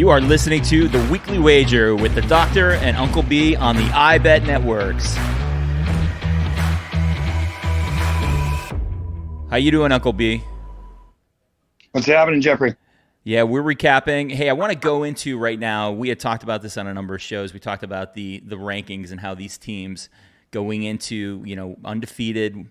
You are listening to The Weekly Wager with the Doctor and Uncle B on the iBet Networks. How you doing, Uncle B? What's happening, Jeffrey? Yeah, we're recapping. Hey, I want to go into right now, we had talked about this on a number of shows. We talked about the rankings and how these teams going into, undefeated.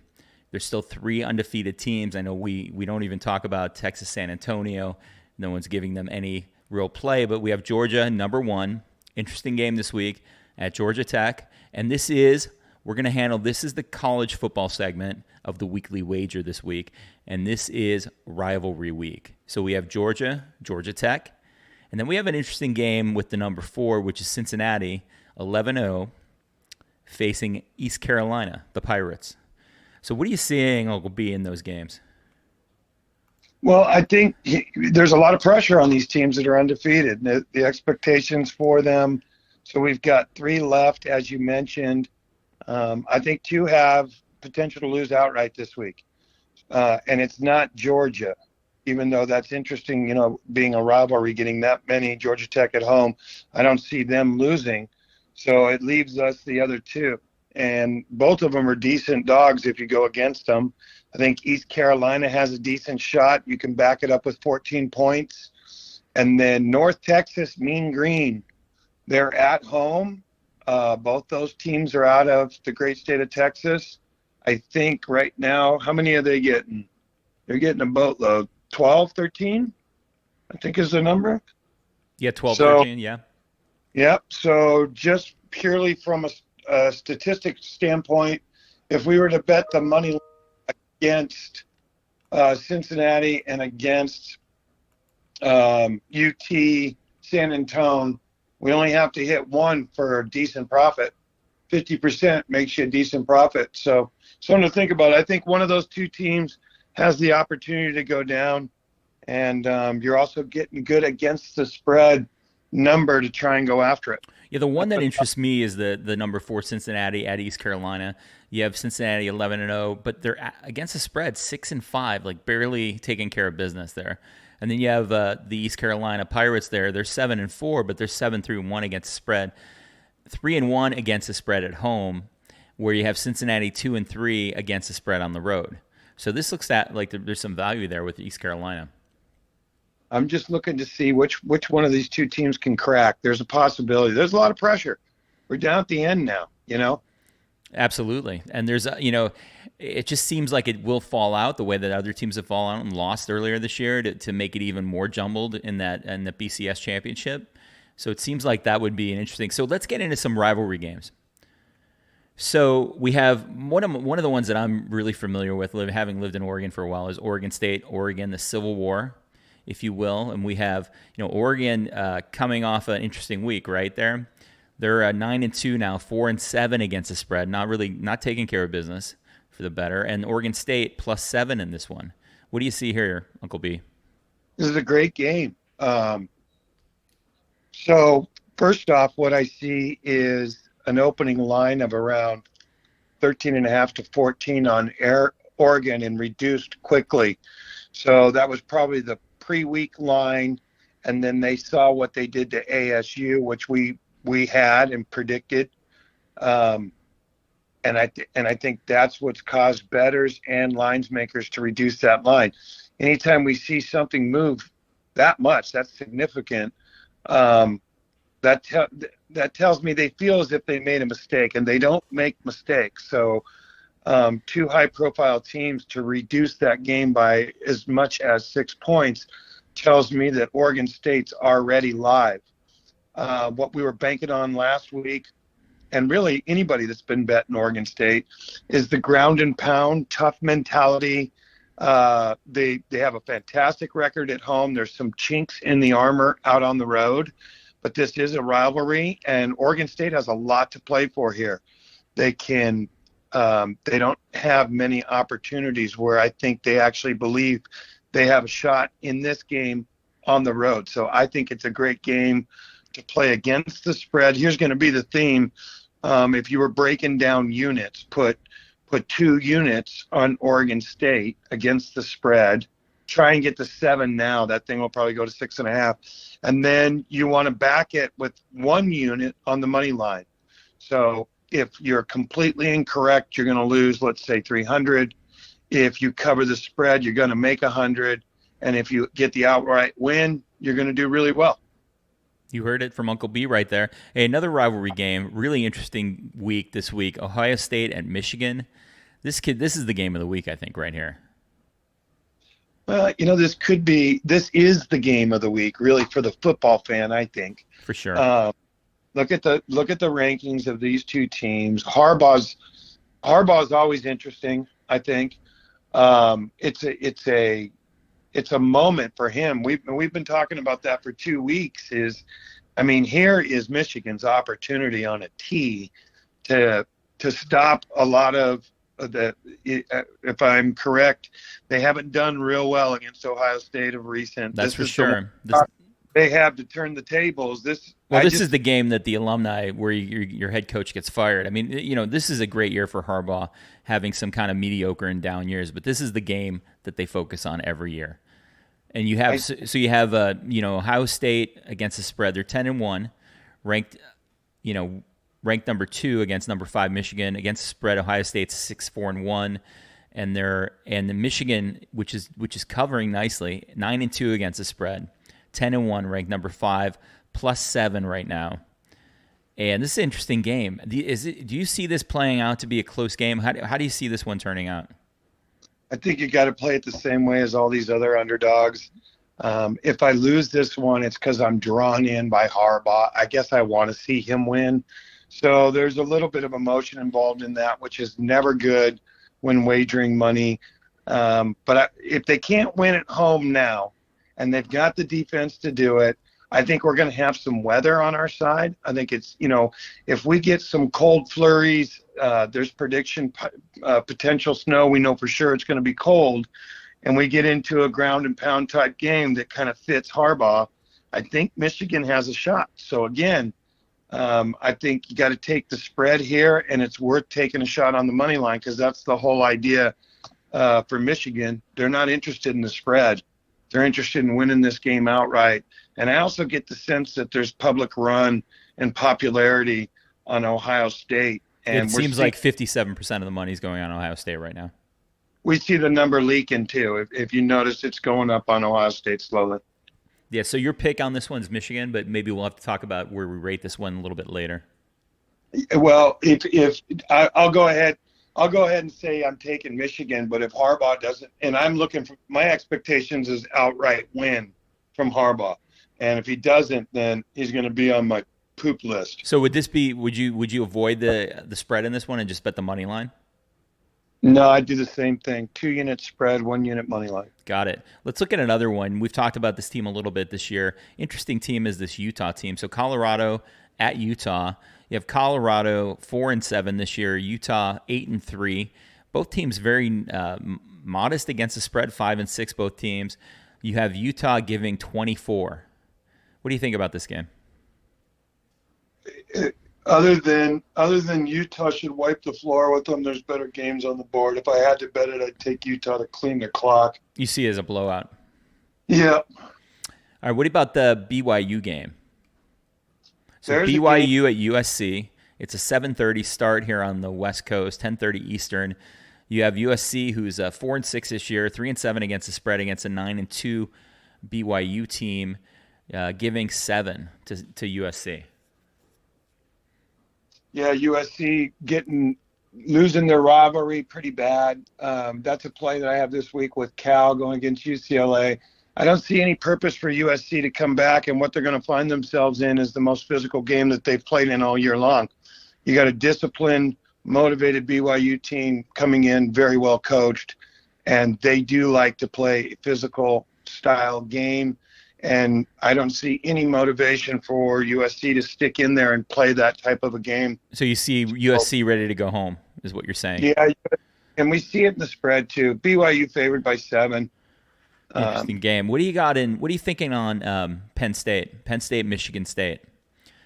There's still 3 undefeated teams. I know we don't even talk about Texas San Antonio. No one's giving them any real play, but we have Georgia, number 1. Interesting game this week at Georgia Tech. And this is the college football segment of the Weekly Wager this week. And this is Rivalry Week. So we have Georgia Tech. And then we have an interesting game with the number 4, which is Cincinnati, 11-0, facing East Carolina, the Pirates. So what are you seeing, Uncle B, in those games? Well, I think there's a lot of pressure on these teams that are undefeated. The expectations for them. So we've got 3 left, as you mentioned. I think 2 have potential to lose outright this week. And it's not Georgia, even though that's interesting, being a rivalry, getting that many, Georgia Tech at home. I don't see them losing. So it leaves us the other 2. And both of them are decent dogs if you go against them. I think East Carolina has a decent shot. You can back it up with 14 points. And then North Texas, Mean Green, they're at home. Both those teams are out of the great state of Texas. I think right now, how many are they getting? They're getting a boatload. 12, 13, I think is the number. Yeah, 12, 13, yeah. Yep. So just purely from a statistics standpoint, if we were to bet the money against Cincinnati and against UT San Antonio, we only have to hit 1 for a decent profit. 50% makes you a decent profit. So something to think about. I think one of those 2 teams has the opportunity to go down, and you're also getting good against the spread number to try and go after it. Yeah, the one that interests me is the number 4 Cincinnati at East Carolina. You have Cincinnati 11-0, but they're against the spread 6-5, like barely taking care of business there. And then you have the East Carolina Pirates there. They're 7-4, but they're 7-1 against the spread, 3-1 against the spread at home, where you have Cincinnati 2-3 against the spread on the road. So this looks like there's some value there with East Carolina. I'm just looking to see which one of these 2 teams can crack. There's a possibility. There's a lot of pressure. We're down at the end now, Absolutely. And there's, it just seems like it will fall out the way that other teams have fallen out and lost earlier this year to make it even more jumbled in the BCS championship. So it seems like that would be an interesting. So let's get into some rivalry games. So we have one of the ones that I'm really familiar with, having lived in Oregon for a while, is Oregon State, Oregon, the Civil War, if you will. And we have, Oregon coming off an interesting week right there. They're 9-2 now, 4-7 against the spread. Not taking care of business for the better. And Oregon State +7 in this one. What do you see here, Uncle B? This is a great game. So first off, what I see is an opening line of around 13.5 to 14 on Oregon and reduced quickly. So that was probably the pre-week line. And then they saw what they did to ASU, which we had and predicted. And I think that's what's caused bettors and lines makers to reduce that line. Anytime we see something move that much, that's significant. That tells me they feel as if they made a mistake, and they don't make mistakes. So 2 high-profile teams to reduce that game by as much as 6 points tells me that Oregon State's already live. What we were banking on last week, and really anybody that's been betting Oregon State, is the ground and pound, tough mentality. They have a fantastic record at home. There's some chinks in the armor out on the road, but this is a rivalry, and Oregon State has a lot to play for here. They don't have many opportunities where I think they actually believe they have a shot in this game on the road. So I think it's a great game to play against the spread. Here's going to be the theme. If you were breaking down units, put 2 units on Oregon State against the spread, try and get to 7 now. That thing will probably go to 6.5. And then you want to back it with 1 unit on the money line. So if you're completely incorrect, you're going to lose, let's say, 300. If you cover the spread, you're going to make 100. And if you get the outright win, you're going to do really well. You heard it from Uncle B right there. Hey, another rivalry game, really interesting week this week. Ohio State and Michigan. This is the game of the week, I think, right here. Well, this is the game of the week, really, for the football fan, I think. For sure. Look at the rankings of these two teams. Harbaugh's always interesting, I think. It's a moment for him. We've been talking about that for 2 weeks. Here is Michigan's opportunity on a tee to stop a lot of the. If I'm correct, they haven't done real well against Ohio State of recent. That's for sure. They have to turn the tables. This is the game that the alumni, where your head coach gets fired. This is a great year for Harbaugh, having some kind of mediocre and down years, but this is the game that they focus on every year. And you have Ohio State against the spread. They're 10-1, ranked number 2 against number 5 Michigan. Against the spread, Ohio State's 6-4-1, and the Michigan, which is covering nicely, 9-2 against the spread. 10-1, ranked number 5, +7 right now. And this is an interesting game. Do you see this playing out to be a close game? How do you see this one turning out? I think you got to play it the same way as all these other underdogs. If I lose this one, it's because I'm drawn in by Harbaugh. I guess I want to see him win. So there's a little bit of emotion involved in that, which is never good when wagering money. But if they can't win at home now, and they've got the defense to do it, I think we're going to have some weather on our side. I think it's, if we get some cold flurries, there's potential snow. We know for sure it's going to be cold. And we get into a ground and pound type game that kind of fits Harbaugh. I think Michigan has a shot. So again, I think you got to take the spread here, and it's worth taking a shot on the money line, because that's the whole idea for Michigan. They're not interested in the spread. They're interested in winning this game outright. And I also get the sense that there's public run and popularity on Ohio State. And it seems like 57% of the money is going on Ohio State right now. We see the number leaking too. If you notice, it's going up on Ohio State slowly. Yeah, so your pick on this one is Michigan, but maybe we'll have to talk about where we rate this one a little bit later. Well, I'll go ahead and say I'm taking Michigan, but if Harbaugh doesn't, and I'm looking for, my expectations is outright win from Harbaugh. And if he doesn't, then he's going to be on my poop list. So would you avoid the spread in this one and just bet the money line? No, I'd do the same thing. 2-unit spread, 1-unit money line. Got it. Let's look at another one. We've talked about this team a little bit this year. Interesting team is this Utah team. So Colorado at Utah. You have Colorado 4-7 this year. Utah 8-3. Both teams very modest against the spread, 5-6. Both teams. You have Utah giving 24. What do you think about this game? Other than Utah should wipe the floor with them, there's better games on the board. If I had to bet it, I'd take Utah to clean the clock. You see it as a blowout? Yeah. All right, what about the BYU game? So There's BYU at USC. It's a 7:30 start here on the West Coast, 10:30 Eastern. You have USC, who's 4-6 this year, 3-7 against the spread against a 9-2 BYU team, giving 7 to USC. Yeah, USC losing their rivalry pretty bad. That's a play that I have this week with Cal going against UCLA. I don't see any purpose for USC to come back, and what they're going to find themselves in is the most physical game that they've played in all year long. You got a disciplined, motivated BYU team coming in, very well coached, and they do like to play a physical style game. And I don't see any motivation for USC to stick in there and play that type of a game. So you see USC ready to go home, is what you're saying? Yeah, and we see it in the spread too. BYU favored by 7. Interesting game. What do you thinking on Penn State? Penn State, Michigan State.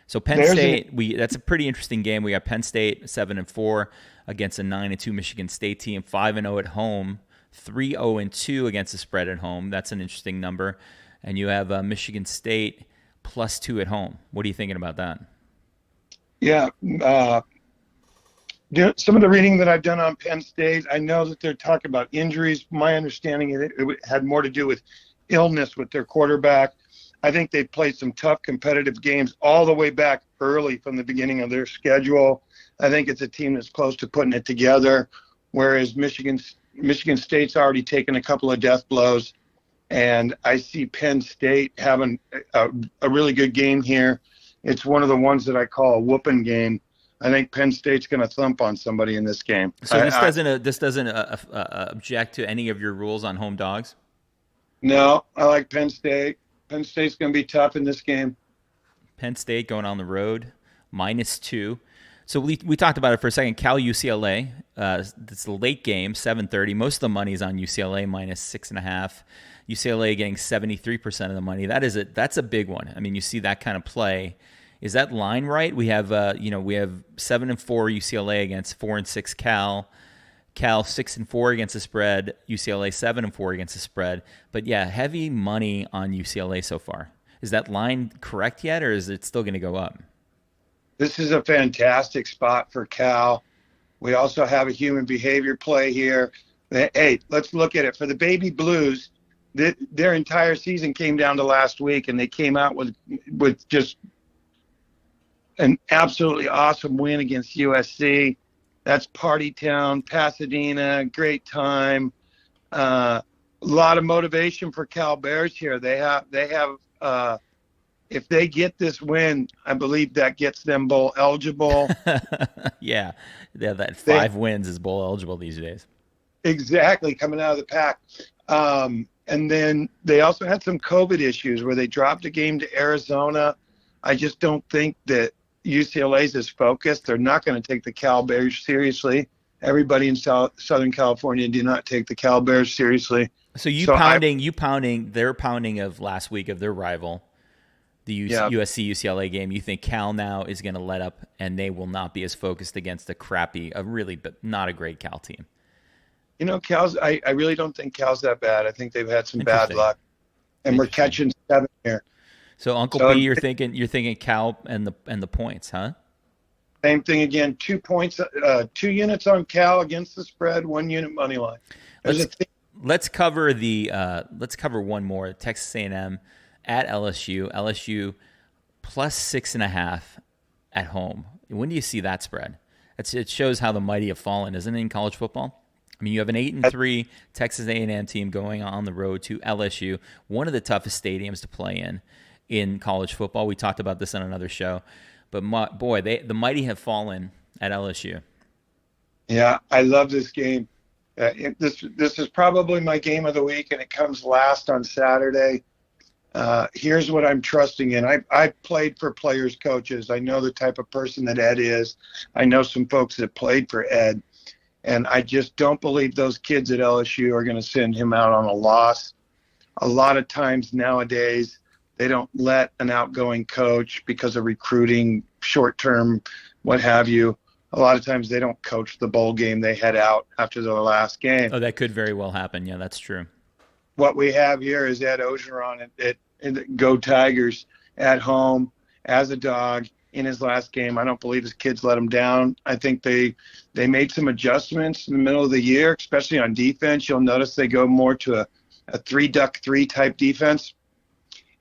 So Penn State, that's a pretty interesting game. We got Penn State 7-4 against a 9-2 Michigan State team, 5-0 at home, 3-0-2 against the spread at home. That's an interesting number. And you have Michigan State +2 at home. What are you thinking about that? Yeah. Some of the reading that I've done on Penn State, I know that they're talking about injuries. My understanding is it had more to do with illness with their quarterback. I think they played some tough competitive games all the way back early from the beginning of their schedule. I think it's a team that's close to putting it together, whereas Michigan State's already taken a couple of death blows. And I see Penn State having a really good game here. It's one of the ones that I call a whooping game. I think Penn State's going to thump on somebody in this game. So this doesn't object to any of your rules on home dogs? No, I like Penn State. Penn State's going to be tough in this game. Penn State going on the road, -2. So we talked about it for a second. Cal UCLA. It's a late game, 7:30. Most of the money is on UCLA -6.5. UCLA getting 73% of the money. That's a big one. I mean, you see that kind of play. Is that line right? We have 7-4 UCLA against 4-6 Cal. Cal 6-4 against the spread. UCLA 7-4 against the spread. But yeah, heavy money on UCLA so far. Is that line correct yet, or is it still going to go up? This is a fantastic spot for Cal. We also have a human behavior play here. Hey, let's look at it. For the Baby Blues, their entire season came down to last week, and they came out with just an absolutely awesome win against USC. That's Party Town, Pasadena, great time. A lot of motivation for Cal Bears here. They have if they get this win, I believe that gets them bowl eligible. Yeah, that 5 wins is bowl eligible these days. Exactly, coming out of the pack. And then they also had some COVID issues where they dropped a game to Arizona. I just don't think that UCLA's is focused. They're not going to take the Cal Bears seriously. Everybody in Southern California do not take the Cal Bears seriously. So their pounding of last week of their rival, the USC UCLA game. You think Cal now is going to let up, and they will not be as focused against a really, but not a great Cal team. Cal's. I really don't think Cal's that bad. I think they've had some bad luck, and we're catching 7 here. So Uncle B, you're thinking Cal and the points, huh? Same thing again. 2 points, 2 units on Cal against the spread, 1 unit money line. Let's cover one more. Texas A&M at LSU. LSU +6.5 at home. When do you see that spread? It shows how the mighty have fallen, isn't it, in college football? I mean, you have an 8-3 Texas A&M team going on the road to LSU, one of the toughest stadiums to play in college football. We talked about this on another show. But, the mighty have fallen at LSU. Yeah, I love this game. This is probably my game of the week, and it comes last on Saturday. Here's what I'm trusting in. I played for players, coaches. I know the type of person that Ed is. I know some folks that played for Ed. And I just don't believe those kids at LSU are going to send him out on a loss. A lot of times nowadays, they don't let an outgoing coach because of recruiting, short-term, what have you. A lot of times they don't coach the bowl game. They head out after their last game. Oh, that could very well happen. Yeah, that's true. What we have here is Ed Ogeron at Go Tigers at home as a dog in his last game. I don't believe his kids let him down. I think they made some adjustments in the middle of the year, especially on defense. You'll notice they go more to a 3-duck-3 type defense.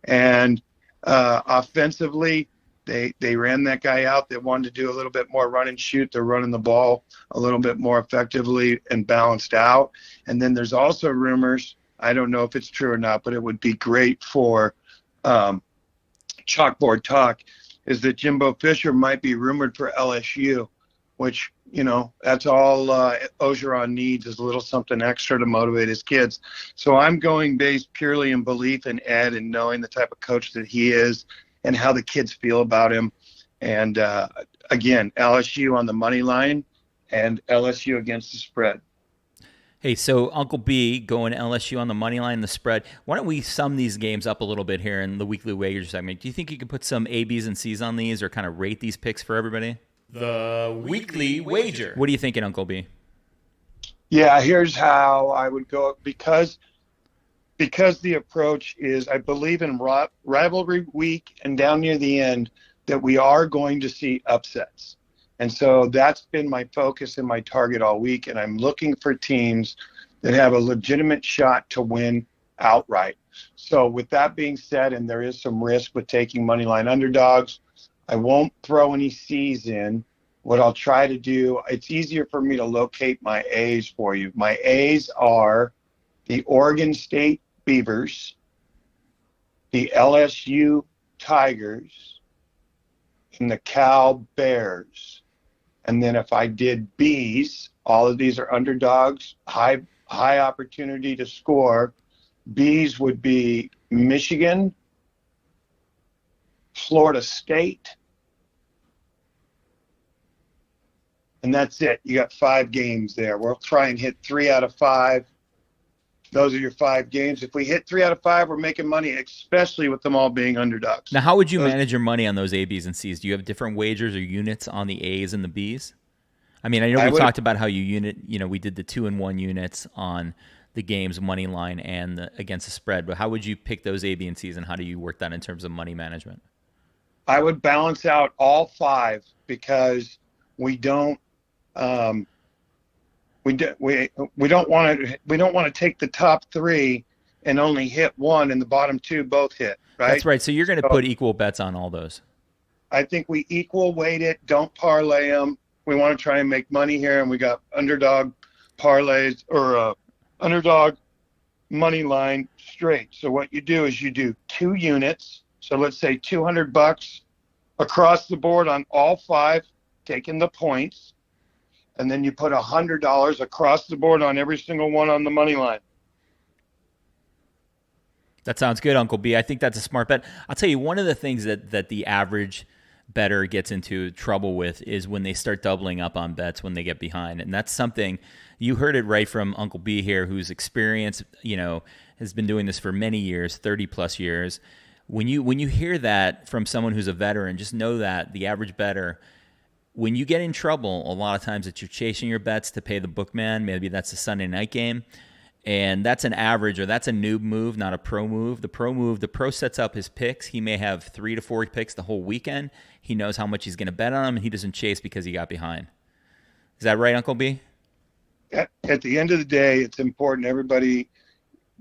And offensively, they ran that guy out that wanted to do a little bit more run and shoot. They're running the ball a little bit more effectively and balanced out. And then there's also rumors, I don't know if it's true or not, but it would be great for Chalkboard Talk, is that Jimbo Fisher might be rumored for LSU, which, that's all Ogeron needs is a little something extra to motivate his kids. So I'm going based purely in belief in Ed and knowing the type of coach that he is and how the kids feel about him. And, again, LSU on the money line and LSU against the spread. Hey, so Uncle B going LSU on the money line, the spread. Why don't we sum these games up a little bit here in the weekly wager segment? Do you think you can put some A, B's, and C's on these or kind of rate these picks for everybody? The weekly wager. What are you thinking, Uncle B? Yeah, here's how I would go because the approach is I believe in rivalry week and down near the end that we are going to see upsets. And so that's been my focus and my target all week. And I'm looking for teams that have a legitimate shot to win outright. So with that being said, and there is some risk with taking money line underdogs, I won't throw any C's in. What I'll try to do, it's easier for me to locate my A's for you. My A's are the Oregon State Beavers, the LSU Tigers, and the Cal Bears. And then if I did B's, all of these are underdogs, high opportunity to score. B's would be Michigan, Florida State, and that's it. You got 5 games there. We'll try and hit 3 out of 5. Those are your 5 games. If we hit 3 out of 5, we're making money, especially with them all being underdogs. Now, how would you manage your money on those A, B's, and C's? Do you have different wagers or units on the A's and the B's? I mean, I know we talked about how we did the 2-1 units on the games, money line, and against the spread. But how would you pick those A, B, and C's, and how do you work that in terms of money management? I would balance out all 5 because we don't we don't want to take the top 3 and only hit 1 and the bottom 2 both hit, right? That's right. So you're going to put equal bets on all those. I think we equal weight it, don't parlay them. We want to try and make money here, and we got underdog parlays or underdog money line straight. So what you do is you do 2 units. So let's say $200 across the board on all 5, taking the points. And then you put $100 across the board on every single one on the money line. That sounds good, Uncle B. I think that's a smart bet. I'll tell you, one of the things that the average bettor gets into trouble with is when they start doubling up on bets when they get behind. And that's something, you heard it right from Uncle B here, whose experience, has been doing this for many years, 30 plus years. When you hear that from someone who's a veteran, just know that the average bettor, when you get in trouble, a lot of times it's you're chasing your bets to pay the bookman. Maybe that's a Sunday night game. And that's an average, or that's a noob move, not a pro move. The pro sets up his picks. He may have 3 to 4 picks the whole weekend. He knows how much he's going to bet on them, and he doesn't chase because he got behind. Is that right, Uncle B? At the end of the day, it's important everybody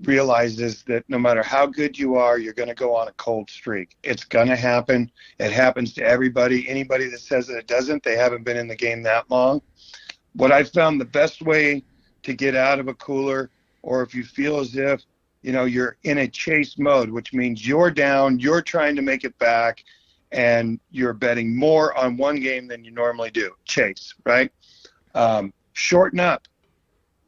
realizes that no matter how good you are, you're going to go on a cold streak. It's going to happen. It happens to everybody. Anybody that says that it doesn't, they haven't been in the game that long. What I found the best way to get out of a cooler, or if you feel as if, you're in a chase mode, which means you're down, you're trying to make it back, and you're betting more on one game than you normally do. Chase, right? Shorten up.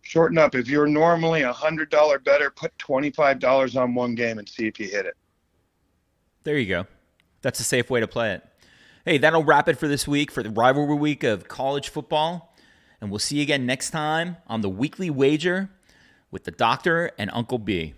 If you're normally $100 bettor, put $25 on one game and see if you hit it. There you go. That's a safe way to play it. Hey, that'll wrap it for this week, for the rivalry week of college football. And we'll see you again next time on the Weekly Wager with the Doctor and Uncle B.